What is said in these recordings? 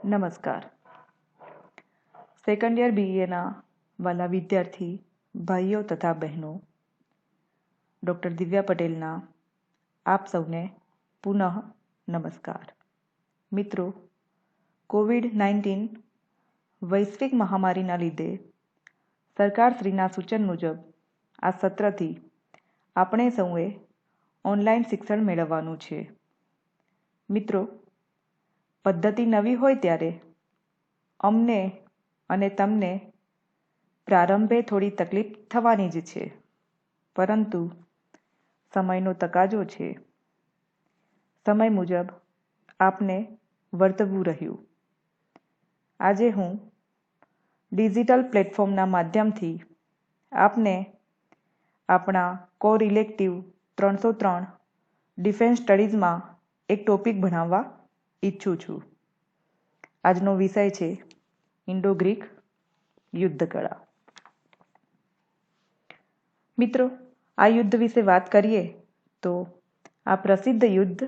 નમસ્કાર. Second year BAના વાલા વિદ્યાર્થી ભાઈઓ તથા બહેનો, ડૉક્ટર દિવ્યા પટેલના આપ સૌને પુનઃ નમસ્કાર. મિત્રો, COVID-19 વૈશ્વિક મહામારીના લીધે સરકારશ્રીના સૂચન મુજબ આ સત્રથી આપણે સૌએ ઓનલાઈન શિક્ષણ મેળવવાનું છે. મિત્રો, પદ્ધતિ નવી હોય ત્યારે અમને અને તમને પ્રારંભે થોડી તકલીફ થવાની જ છે, પરંતુ સમયનો તકાજો છે. સમય મુજબ આપને વર્તવું રહ્યું. આજે હું ડિજિટલ પ્લેટફોર્મના માધ્યમથી આપને આપણા કોર ઇલેક્ટિવ 303 ડિફેન્સ સ્ટડીઝમાં એક ટોપિક ભણાવવા ઈચ્છું છું. આજનો વિષય છે ઇન્ડો ગ્રીક યુદ્ધકળા. મિત્રો, આ યુદ્ધ વિશે વાત કરીએ તો આ પ્રસિદ્ધ યુદ્ધ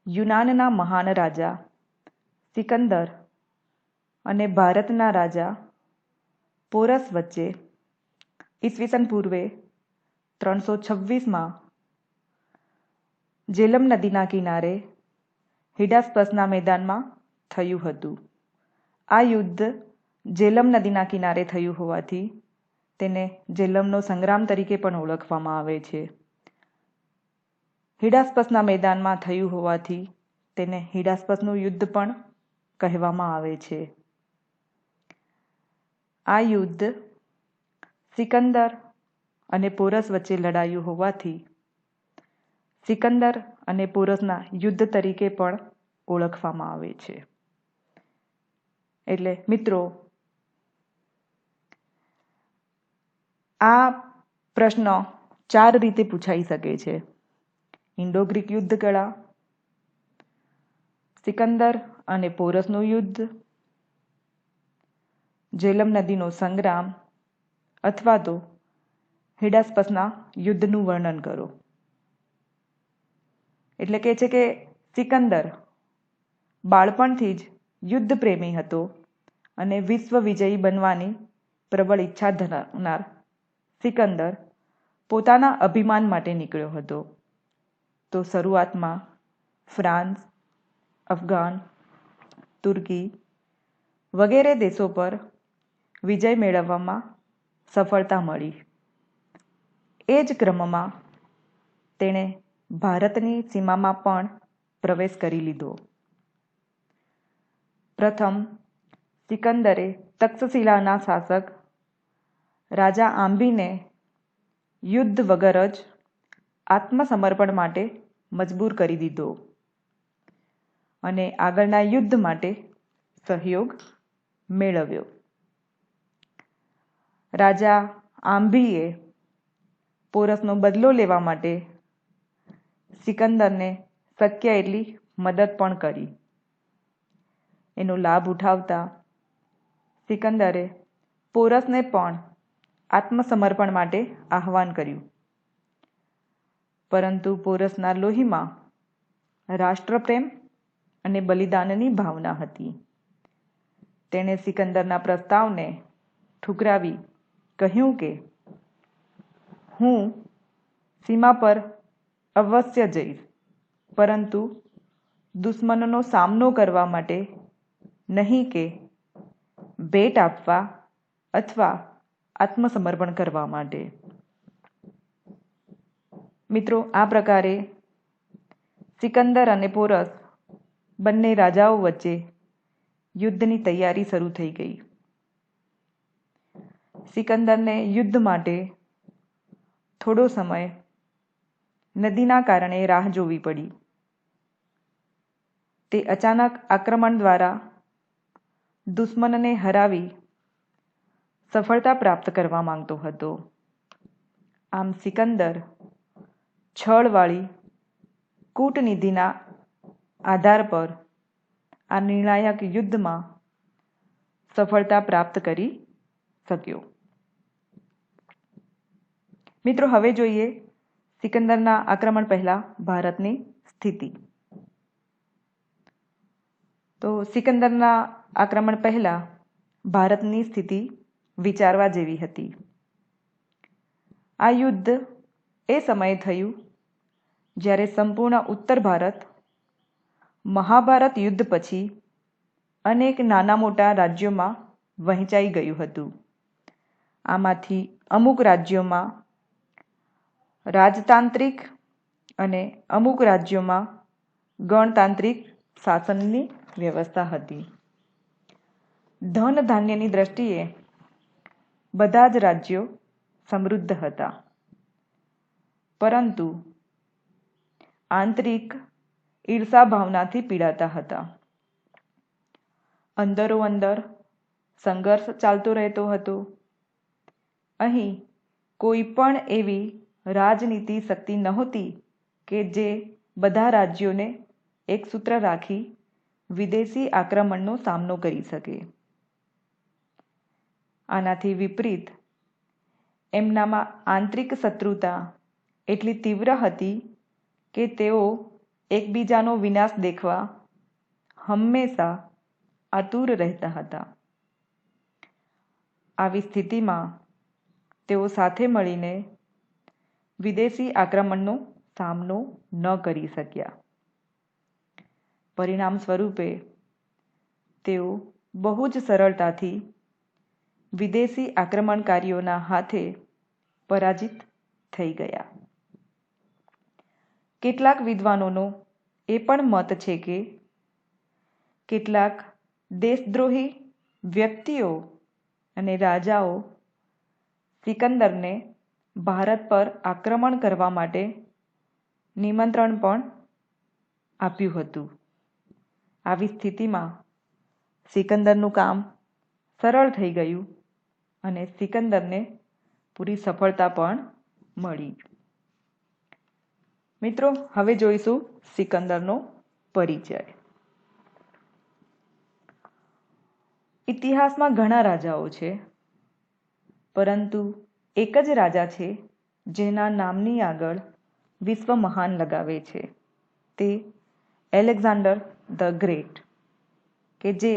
યુનાનના મહાન રાજા સિકંદર અને ભારતના રાજા પોરસ વચ્ચે ઈસવીસન પૂર્વે 326માં જેલમ નદીના કિનારે હિડાસ્પસના મેદાનમાં થયું હતું. આ યુદ્ધ જેલમ નદીના કિનારે થયું હોવાથી તેને જેલમનો સંગ્રામ તરીકે પણ ઓળખવામાં આવે છે. હિડાસ્પસના મેદાનમાં થયું હોવાથી તેને હિડાસ્પસનું યુદ્ધ પણ કહેવામાં આવે છે. આ યુદ્ધ સિકંદર અને પોરસ વચ્ચે લડાયું હોવાથી સિકંદર અને પોરસના યુદ્ધ તરીકે પણ ઓળખવામાં આવે છે. એટલે મિત્રો, આ પ્રશ્ન 4 રીતે પૂછાઈ શકે છે: ઇન્ડો ગ્રીક યુદ્ધકળા, સિકંદર અને પોરસનું યુદ્ધ, જેલમ નદીનો સંગ્રામ, અથવા તો હિડાસ્પસના યુદ્ધનું વર્ણન કરો. એટલે કે છે કે સિકંદર બાળપણથી જ યુદ્ધ પ્રેમી હતો અને વિશ્વ વિજયી બનવાની પ્રબળ ઈચ્છા ધરાવનાર સિકંદર પોતાના અભિમાન માટે નીકળ્યો હતો. તો શરૂઆતમાં ફ્રાન્સ, અફઘાન, તુર્કી વગેરે દેશો પર વિજય મેળવવામાં સફળતા મળી. એ જ ક્રમમાં તેણે ભારતની સીમામાં પણ પ્રવેશ કરી લીધો. પ્રથમ સિકંદરે તક્ષશિલાના શાસક રાજા આંબીને યુદ્ધ વગર જ આત્મસમર્પણ માટે મજબૂર કરી દીધો અને આગળના યુદ્ધ માટે સહયોગ મેળવ્યો. રાજા આંબીએ પોરસનો બદલો લેવા માટે સિકંદરને શક્ય એટલી મદદ પણ કરી. એનો લાભ ઉઠાવતા સિકંદરે પોરસને પણ આત્મસમર્પણ માટે આહ્વાન કર્યું, પરંતુ પોરસના લોહીમાં રાષ્ટ્રપ્રેમ અને બલિદાનની ભાવના હતી. તેણે સિકંદરના પ્રસ્તાવને ઠુકરાવી કહ્યું કે હું સીમા પર અવશ્ય જઈશ, પરંતુ દુશ્મનનો સામનો કરવા માટે નહીં કે ભેટ આપવા અથવા આત્મસમર્પણ કરવા માટે. મિત્રો, આ પ્રકારે સિકંદર અને પોરસ બંને રાજાઓ વચ્ચે યુદ્ધની તૈયારી શરૂ થઈ ગઈ. સિકંદરને યુદ્ધ માટે થોડો સમય નદીના કારણે રાહ જોવી પડી. તે અચાનક આક્રમણ દ્વારા દુશ્મનને હરાવી સફળતા પ્રાપ્ત કરવા માંગતો હતો. આમ સિકંદર છળવાળી કૂટનીતિના આધાર પર આ નિર્ણાયક યુદ્ધમાં સફળતા પ્રાપ્ત કરી શક્યો. મિત્રો, હવે જોઈએ સિકંદરના આક્રમણ પહેલા ભારતની સ્થિતિ. તો સિકંદરના આક્રમણ પહેલાં ભારતની સ્થિતિ વિચારવા જેવી હતી. આ યુદ્ધ એ સમયે થયું જ્યારે સંપૂર્ણ ઉત્તર ભારત મહાભારત યુદ્ધ પછી અનેક નાના મોટા રાજ્યોમાં વહેંચાઈ ગયું હતું. આમાંથી અમુક રાજ્યોમાં રાજતાંત્રિક અને અમુક રાજ્યોમાં ગણતાંત્રિક શાસનની વ્યવસ્થા હતી. ધન ધાન્યની દ્રષ્ટિએ બધા જ રાજ્યો સમૃદ્ધ હતા, પરંતુ આંતરિક ઈર્ષા ભાવનાથી પીડાતા હતા. અંદરોઅંદર સંઘર્ષ ચાલતો રહેતો હતો. અહીં કોઈ પણ એવી રાજનીતિ શક્તિ નહોતી કે જે બધા રાજ્યોને એક સૂત્ર રાખી વિદેશી આક્રમણનો સામનો કરી શકે. આનાથી વિપરીત એમનામાં આંતરિક શત્રુતા એટલી તીવ્ર હતી કે તેઓ એકબીજાનો વિનાશ દેખવા હંમેશા આતુર રહેતા હતા. આવી સ્થિતિમાં તેઓ સાથે મળીને વિદેશી આક્રમણનો સામનો ન કરી શક્યા. પરિણામ સ્વરૂપે તેઓ બહુ જ સરળતાથી વિદેશી આક્રમણકારીઓના હાથે પરાજિત થઈ ગયા. કેટલાક વિદ્વાનોનો એ પણ મત છે કે કેટલાક દેશદ્રોહી વ્યક્તિઓ અને રાજાઓ સિકંદરને ભારત પર આક્રમણ કરવા માટે નિમંત્રણ પણ આપ્યું હતું. આવી સ્થિતિમાં સિકંદરનું કામ સરળ થઈ ગયું અને સિકંદરને પૂરી સફળતા પણ મળી. મિત્રો, હવે જોઈશું સિકંદરનો પરિચય. ઇતિહાસમાં ઘણા રાજાઓ છે, પરંતુ એક જ રાજા છે જેના નામની આગળ વિશ્વ મહાન લગાવે છે. તે એલેક્ઝાન્ડર ધ ગ્રેટ, કે જે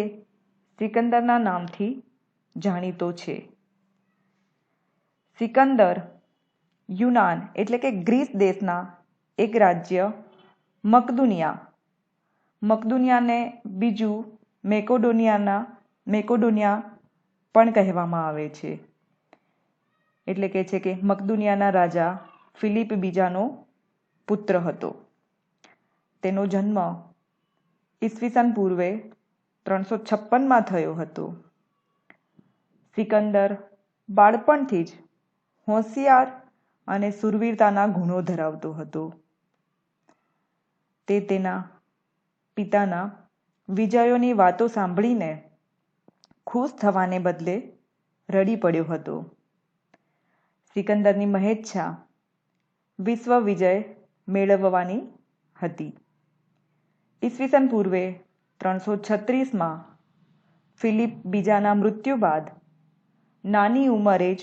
સિકંદરના નામથી જાણીતો છે. સિકંદર યુનાન એટલે કે ગ્રીસ દેશના એક રાજ્ય મકદુનિયાને બીજું મેકોડોનિયા પણ કહેવામાં આવે છે. એટલે કે છે કે મકદુનિયાના રાજા ફિલિપ બીજાનો પુત્ર હતો. તેનો જન્મ ઈસવીસન પૂર્વે 356માં થયો હતો. સિકંદર બાળપણથી જ હોશિયાર અને શૂરવીરતાના ગુણો ધરાવતો હતો. તે તેના પિતાના વિજયોની વાતો સાંભળીને ખુશ થવાને બદલે રડી પડ્યો હતો. સિકંદરની મહેચ્છા વિશ્વ વિજય મેળવવાની હતી. ઈસવીસન પૂર્વે 336માં ફિલિપ બીજાના મૃત્યુ બાદ નાની ઉંમરે જ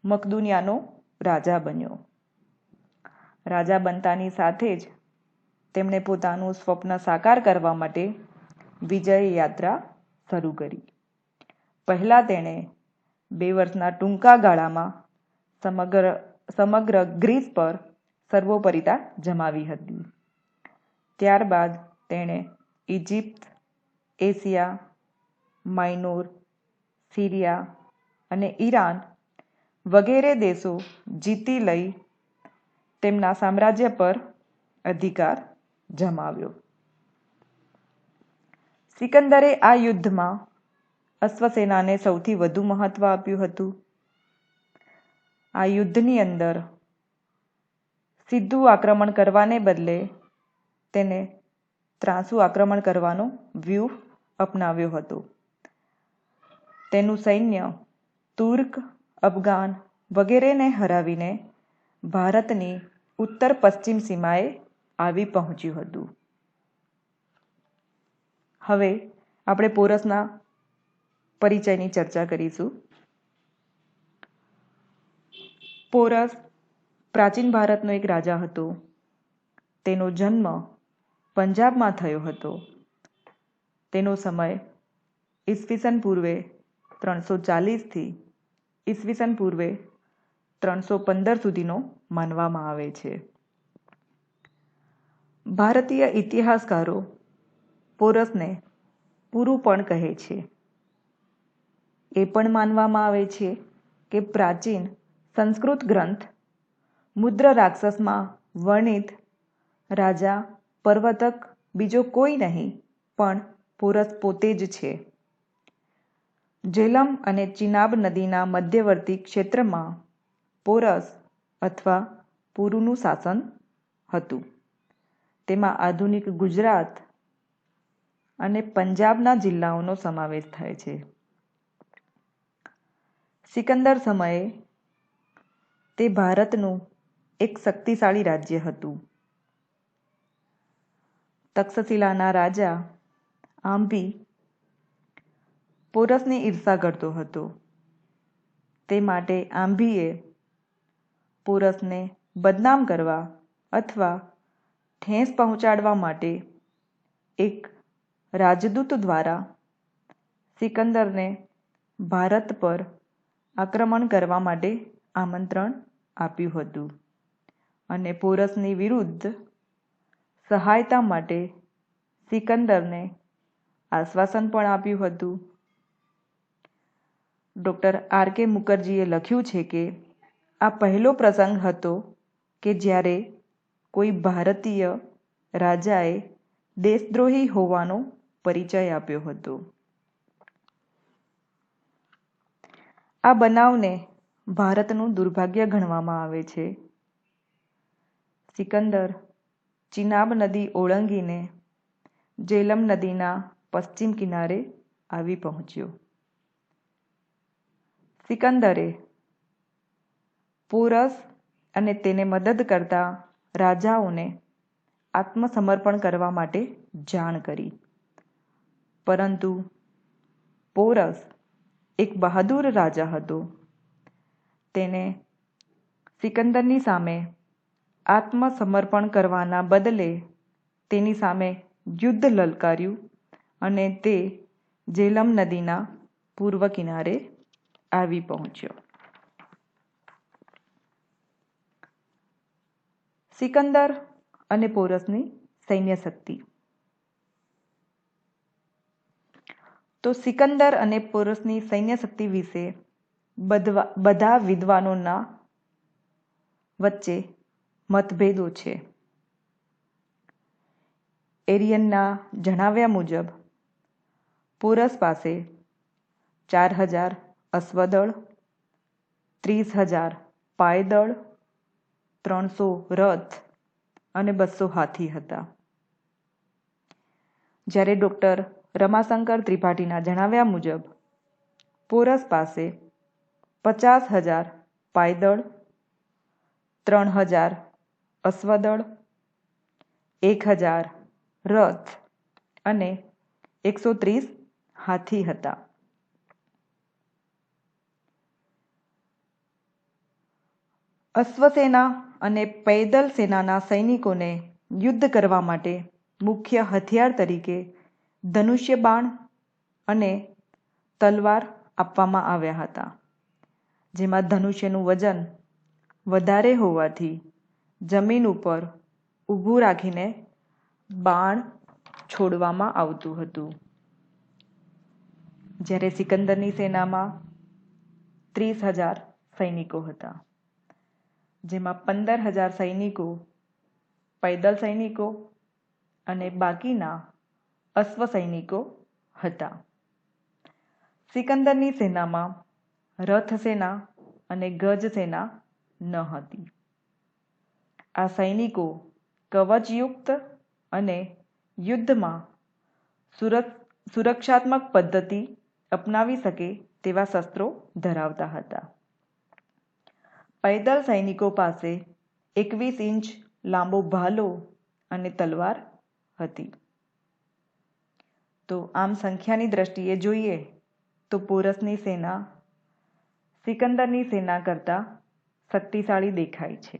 મકદુનિયાનો રાજા બન્યો. રાજા બનતાની સાથે જ તેમણે પોતાનું સ્વપ્ન સાકાર કરવા માટે વિજય યાત્રા શરૂ કરી. પહેલાં તેણે 2 વર્ષના ટૂંકા ગાળામાં સમગ્ર ગ્રીસ પર સર્વોપરિતા જમાવી હતી. ત્યારબાદ તેણે ઇજિપ્ત, એશિયા માઇનોર, સિરિયા અને ઈરાન વગેરે દેશો જીતી લઈ તેમના સામ્રાજ્ય પર અધિકાર જમાવ્યો. સિકંદરે આ યુદ્ધમાં અશ્વસેનાને સૌથી વધુ મહત્વ આપ્યું હતું. આ યુદ્ધની અંદર સીધું આક્રમણ કરવાને બદલે તેને ત્રાંસુ આક્રમણ કરવાનો વ્યૂહ અપનાવ્યો હતો. તેનું સૈન્ય તુર્ક, અફઘાન વગેરેને હરાવીને ભારતની ઉત્તર પશ્ચિમ સીમાએ આવી પહોંચ્યું હતું. હવે આપણે પોરસના પરિચયની ચર્ચા કરીશું. પોરસ પ્રાચીન ભારતનો એક રાજા હતો. તેનો જન્મ પંજાબમાં થયો હતો. તેનો સમય ઈસવીસન પૂર્વે 340થી ઈસવીસન પૂર્વે 315 સુધીનો માનવામાં આવે છે. ભારતીય ઇતિહાસકારો પોરસને પુરુ પણ કહે છે. એ પણ માનવામાં આવે છે કે પ્રાચીન સંસ્કૃત ગ્રંથ મુદ્ર રાક્ષસમાં વર્ણિત રાજા પર્વતક બીજો કોઈ નહીં પણ પોરસ પોતે જ છે. ઝેલમ અને ચિનાબ નદીના મધ્યવર્તી ક્ષેત્રમાં પોરસ અથવા પુરુનું શાસન હતું. તેમાં આધુનિક ગુજરાત અને પંજાબના જિલ્લાઓનો સમાવેશ થાય છે. સિકંદર સમયે તે ભારતનું એક શક્તિશાળી રાજ્ય હતું. તક્ષશિલાના રાજા આંભી પોરસની ઈર્ષા કરતો હતો. તે માટે આંભીએ પોરસને બદનામ કરવા અથવા ઠેસ પહોંચાડવા માટે એક રાજદૂત દ્વારા સિકંદરને ભારત પર આક્રમણ કરવા માટે આમંત્રણ આપ્યું હતું અને પોરસની વિરુદ્ધ સહાયતા માટે સિકંદરને આશ્વાસન પણ આપ્યું હતું. Doctor R.K.. મુખર્જીએ લખ્યું છે કે આ પહેલો પ્રસંગ હતો કે જ્યારે કોઈ ભારતીય રાજાએ દેશદ્રોહી હોવાનો પરિચય આપ્યો હતો. આ બનાવને ભારતનું દુર્ભાગ્ય ગણવામાં આવે છે. સિકંદર ચિનાબ નદી ઓળંગીને ઝેલમ નદીના પશ્ચિમ કિનારે આવી પહોંચ્યો. સિકંદરે પોરસ અને તેને મદદ કરતા રાજાઓને આત્મસમર્પણ કરવા માટે જાણ કરી. પરંતુ પોરસ એક બહાદુર રાજા હતો. તેને સિકંદરની સામે આત્મસમર્પણ કરવાના બદલે તેની સામે યુદ્ધ લલકાર્યું અને તે ઝેલમ નદીના પૂર્વ કિનારે આવી પહોંચ્યો. સિકંદર અને પોરસની સૈન્ય શક્તિ. તો સિકંદર અને પોરસની સૈન્ય શક્તિ વિશે બધા વિદ્વાનોના વચ્ચે મતભેદો છે. એરિયનના જણાવ્યા મુજબ પોરસ પાસે 4,000 અશ્વદળ, 30,000 પાયદળ, 300 રથ અને 200 હાથી હતા. જ્યારે ડૉક્ટર રમાશંકર ત્રિપાઠીના જણાવ્યા મુજબ પોરસ પાસે 50,000 પાયદળ, 3,000 અશ્વદળ, 1,000 રથ અને 130 હાથી હતા. અશ્વસેના અને પૈદલ સેનાના સૈનિકોને યુદ્ધ કરવા માટે મુખ્ય હથિયાર તરીકે ધનુષ્ય બાણ અને તલવાર આપવામાં આવ્યા હતા, જેમાં ધનુષ્યનું વજન વધારે હોવાથી જમીન ઉપર ઊભું રાખીને બાણ છોડવામાં આવતું હતું. જ્યારે સિકંદરની સેનામાં 30,000 સૈનિકો હતા, જેમાં 15,000 સૈનિકો પૈદલ સૈનિકો અને બાકીના અશ્વ સૈનિકો હતા. સિકંદરની સેનામાં રથ સેના અને ગજ સેના ન હતી. આ સૈનિકો કવચયુક્ત અને યુદ્ધમાં સુરક્ષાત્મક પદ્ધતિ અપનાવી શકે તેવા શસ્ત્રો ધરાવતા હતા. પૈદલ સૈનિકો પાસે 21 ઇંચ લાંબો ભાલો અને તલવાર હતી. તો આમ સંખ્યાની દ્રષ્ટિએ જોઈએ તો પોરસની સેના સિકંદરની સેના કરતાં શક્તિશાળી દેખાય છે.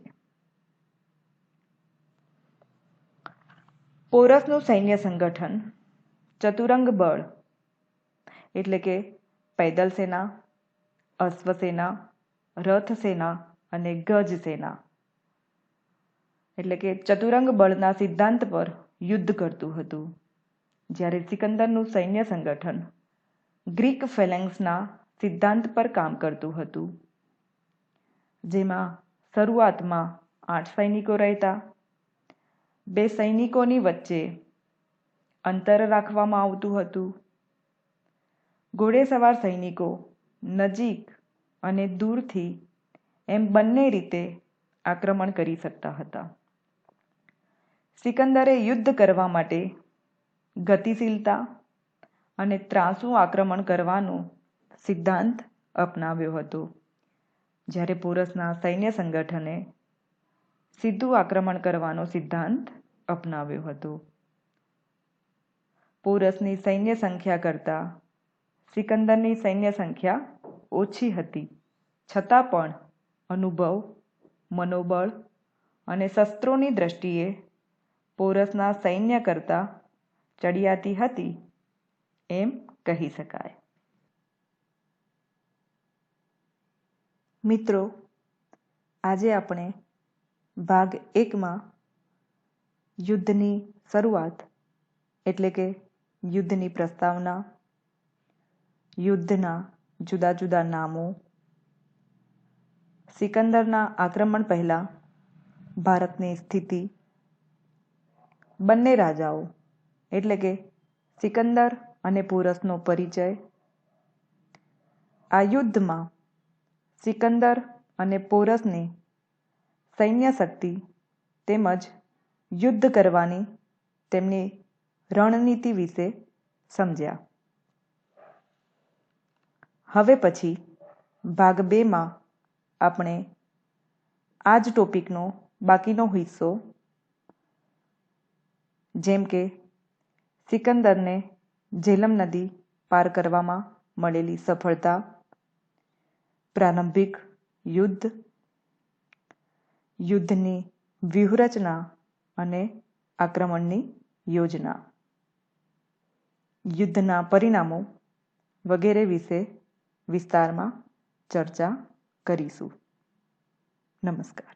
પોરસનું સૈન્ય સંગઠન ચતુરંગ બળ એટલે કે પૈદલ સેના, અશ્વસેના, રથ સેના અને ગજ સેના એટલે કે ચતુરંગ બળના સિદ્ધાંત પર યુદ્ધ કરતું હતું. જ્યારે સિકંદરનું સૈન્ય સંગઠન ગ્રીક ફેલેન્ક્સના સિદ્ધાંત પર કામ કરતું હતું, જેમાં શરૂઆતમાં 8 સૈનિકો રહેતા. 2 સૈનિકોની વચ્ચે અંતર રાખવામાં આવતું હતું. ઘોડેસવાર સૈનિકો નજીક અને દૂરથી એમ બંને રીતે આક્રમણ કરી શકતા હતા. સિકંદરે યુદ્ધ કરવા માટે ગતિશીલતા અને ત્રાંસુ આક્રમણ કરવાનો સિદ્ધાંત અપનાવ્યો હતો, જ્યારે પોરસના સૈન્ય સંગઠને સીધું આક્રમણ કરવાનો સિદ્ધાંત અપનાવ્યો હતો. પોરસની સૈન્ય સંખ્યા કરતાં સિકંદરની સૈન્ય સંખ્યા ઓછી હતી, છતાં પણ અનુભવ, મનોબળ અને શસ્ત્રોની દ્રષ્ટિએ પોરસના સૈન્ય કરતાં ચડિયાતી હતી એમ કહી શકાય. મિત્રો, આજે આપણે ભાગ 1માં યુદ્ધની શરૂઆત એટલે કે યુદ્ધની પ્રસ્તાવના, યુદ્ધના જુદા જુદા નામો, સિકંદરના આક્રમણ પહેલાં ભારતની સ્થિતિ, બંને રાજાઓ એટલે કે સિકંદર અને પોરસનો પરિચય, આ યુદ્ધમાં સિકંદર અને પોરસની સૈન્ય શક્તિ તેમજ યુદ્ધ કરવાની તેમની રણનીતિ વિશે સમજ્યા. હવે પછી ભાગ 2માં આપણે આ જ ટોપિકનો બાકીનો હિસ્સો, જેમ કે સિકંદરને ઝેલમ નદી પાર કરવામાં મળેલી સફળતા, પ્રારંભિક યુદ્ધ, યુદ્ધની વ્યૂહરચના અને આક્રમણની યોજના, યુદ્ધના પરિણામો વગેરે વિશે વિસ્તારમાં ચર્ચા કરીશું. નમસ્કાર.